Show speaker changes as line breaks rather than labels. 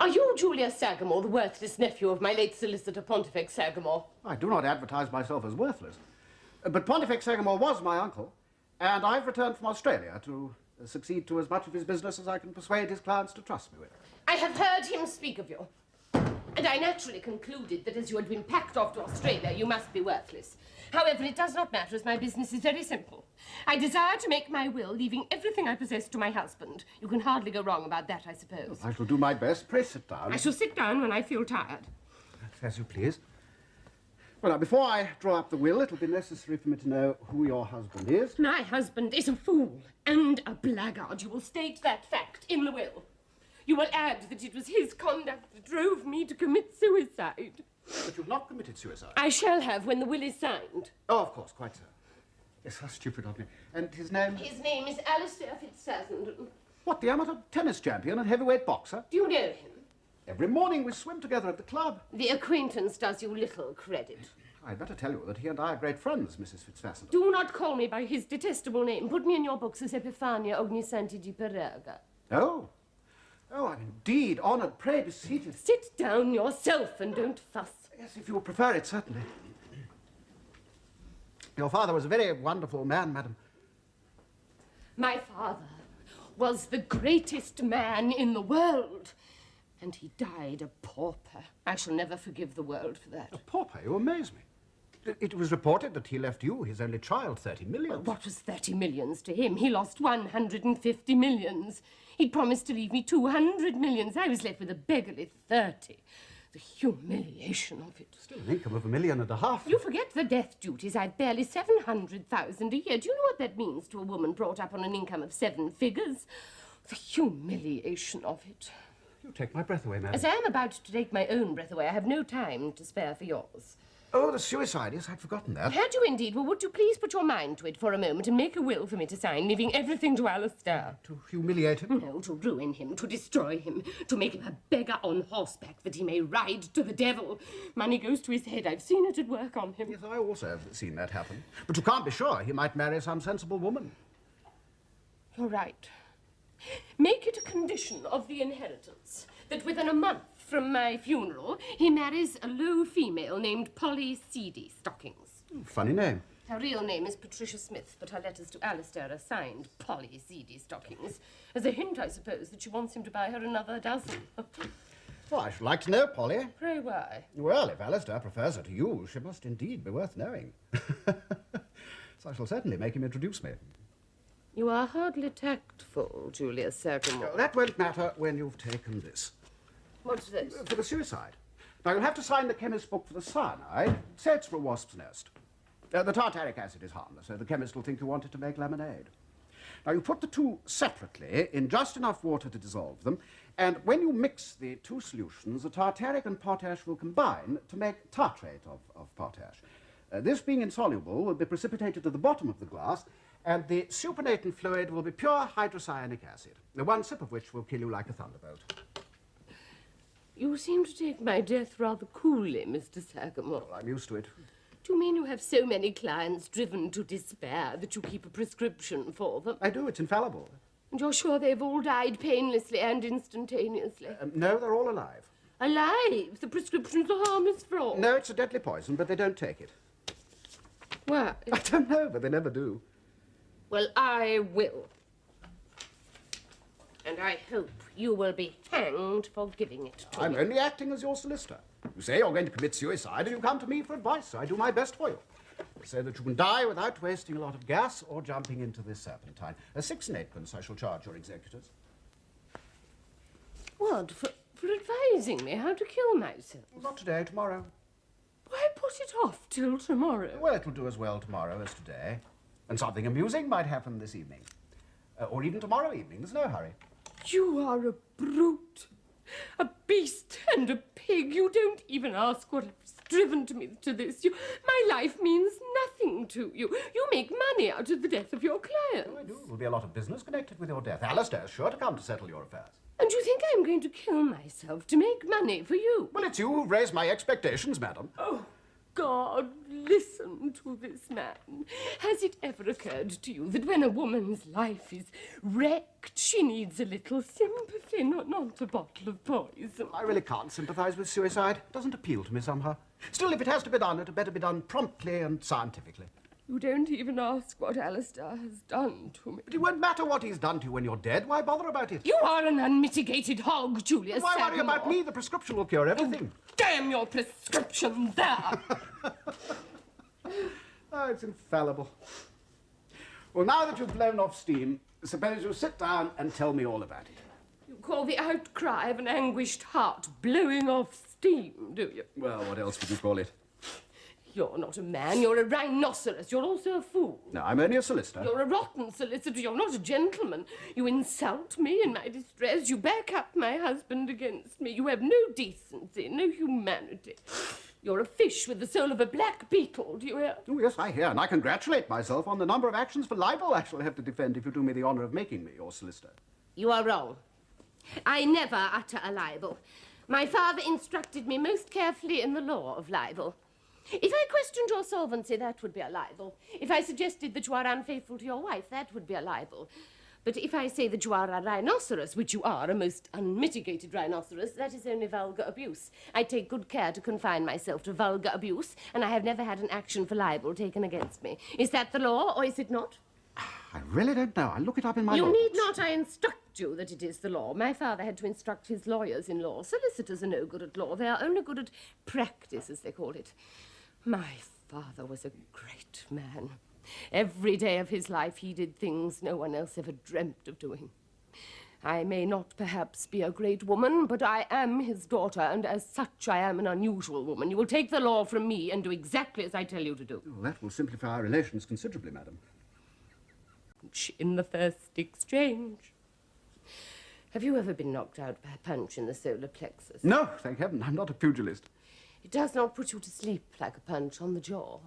Are you Julius Sagamore, the worthless nephew of my late solicitor Pontifex Sagamore?
I do not advertise myself as worthless. But Pontifex Sagamore was my uncle, and I've returned from Australia to succeed to as much of his business as I can persuade his clients to trust me with.
I have heard him speak of you, and I naturally concluded that as you had been packed off to Australia, you must be worthless. However, it does not matter, as my business is very simple. I desire to make my will, leaving everything I possess to my husband. You can hardly go wrong about that, I suppose.
I shall do my best. Pray sit down.
I shall sit down when I feel tired.
As you please. Well, now, before I draw up the will, it'll be necessary for me to know who your husband is.
My husband is a fool and a blackguard. You will state that fact in the will. You will add that it was his conduct that drove me to commit suicide.
But you've not committed suicide.
I shall have when the will is signed.
Oh, of course, quite so. Yes, how stupid of me. And his name?
His name is Alistair Fitzsasson.
What, the amateur tennis champion and heavyweight boxer?
Do you know him?
Every morning we swim together at the club.
The acquaintance does you little credit.
I'd better tell you that he and I are great friends, Mrs. Fitzsasson.
Do not call me by his detestable name. Put me in your books as Epifania Ognisanti di Pereira.
Oh? Oh, I'm indeed honoured. Pray be seated.
Sit down yourself and don't fuss.
Yes, if you would prefer it, certainly. Your father was a very wonderful man, madam.
My father was the greatest man in the world, and he died a pauper. I shall never forgive the world for that.
A pauper? You amaze me. It was reported that he left you, his only child, 30 millions.
What was 30 millions to him? He lost 150 millions. He'd promised to leave me 200 millions. I was left with a beggarly 30. The humiliation of it.
Still an income of $1.5 million.
You forget the death duties. I've barely 700,000 a year. Do you know what that means to a woman brought up on an income of 7 figures? The humiliation of it.
You take my breath away, madam.
As I am about to take my own breath away, I have no time to spare for yours.
Oh, the suicide. Yes, I'd forgotten that.
Had you indeed? Well, would you please put your mind to it for a moment and make a will for me to sign, leaving everything to Alistair?
To humiliate him?
No, to ruin him, to destroy him, to make him a beggar on horseback that he may ride to the devil. Money goes to his head. I've seen it at work on him.
Yes, I also have seen that happen. But you can't be sure. He might marry some sensible woman.
You're right. Make it a condition of the inheritance that within a month from my funeral, he marries a low female named Polly Seedy Stockings.
Funny name.
Her real name is Patricia Smith, but her letters to Alistair are signed Polly Seedy Stockings. As a hint, I suppose, that she wants him to buy her another dozen.
Well, I should like to know, Polly.
Pray why?
Well, if Alistair prefers her to you, she must indeed be worth knowing. So I shall certainly make him introduce me.
You are hardly tactful, Julius Sagamore.
That won't matter when you've taken this.
What's this?
For the suicide. Now, you'll have to sign the chemist's book for the cyanide. Say it's for a wasp's nest. The tartaric acid is harmless, so the chemist will think you wanted to make lemonade. Now, you put the two separately in just enough water to dissolve them, and when you mix the two solutions, the tartaric and potash will combine to make tartrate of potash. This, being insoluble, will be precipitated to the bottom of the glass, and the supernatant fluid will be pure hydrocyanic acid, the one sip of which will kill you like a thunderbolt.
You seem to take my death rather coolly, Mr. Sagamore.
Well, I'm used to it.
Do you mean you have so many clients driven to despair that you keep a prescription for them?
I do. It's infallible.
And you're sure they've all died painlessly and instantaneously?
No, they're all alive.
Alive? The prescription's a harmless fraud.
No, it's a deadly poison, but they don't take it.
Why?
I don't know, but they never do.
Well, I will. And I hope you will be hanged for giving it to me.
I'm only acting as your solicitor. You say you're going to commit suicide, and you come to me for advice, so I do my best for you. So that you can die without wasting a lot of gas or jumping into this serpentine. 6 and 8pence I shall charge your executors.
What? For advising me how to kill myself?
Not today, tomorrow.
Why put it off till tomorrow?
Well, it will do as well tomorrow as today. And something amusing might happen this evening. Or even tomorrow evening. There's no hurry.
You are a brute, a beast and a pig. You don't even ask what has driven me to this. My life means nothing to you. You make money out of the death of your clients.
Oh, I do. There will be a lot of business connected with your death. Alistair's sure to come to settle your affairs.
And you think I'm going to kill myself to make money for you?
Well, it's you who've raised my expectations, madam.
Oh, God, listen to this man. Has it ever occurred to you that when a woman's life is wrecked, she needs a little sympathy, not a bottle of poison?
I really can't sympathise with suicide. It doesn't appeal to me somehow. Still, if it has to be done, it had better be done promptly and scientifically.
You don't even ask what Alistair has done to me.
But it won't matter what he's done to you when you're dead. Why bother about it?
You are an unmitigated hog, Julius.
Why worry about me? The prescription will cure everything.
Oh, damn your prescription there!
Oh, it's infallible. Well, now that you've blown off steam, suppose you sit down and tell me all about it.
You call the outcry of an anguished heart blowing off steam, do you?
Well, what else would you call it?
You're not a man, you're a rhinoceros. You're also a fool.
No, I'm only a solicitor.
You're a rotten solicitor. You're not a gentleman. You insult me in my distress. You back up my husband against me. You have no decency, no humanity. You're a fish with the soul of a black beetle, do you hear?
Oh, yes, I hear, and I congratulate myself on the number of actions for libel I shall have to defend if you do me the honour of making me your solicitor.
You are wrong. I never utter a libel. My father instructed me most carefully in the law of libel. If I questioned your solvency, that would be a libel. If I suggested that you are unfaithful to your wife, that would be a libel. But if I say that you are a rhinoceros, which you are, a most unmitigated rhinoceros, that is only vulgar abuse. I take good care to confine myself to vulgar abuse, and I have never had an action for libel taken against me. Is that the law, or is it not?
I really don't know. I'll look it up in my
You
notebooks.
need not. I instruct you that it is the law. My father had to instruct his lawyers in law. Solicitors are no good at law. They are only good at practice, as they call it. My father was a great man. Every day of his life he did things no one else ever dreamt of doing. I may not perhaps be a great woman, but I am his daughter, and as such I am an unusual woman. You will take the law from me and do exactly as I tell you to do.
Oh, that will simplify our relations considerably, madam.
In the first exchange. Have you ever been knocked out by a punch in the solar plexus?
No, thank heaven, I'm not a pugilist.
It does not put you to sleep like a punch on the jaw.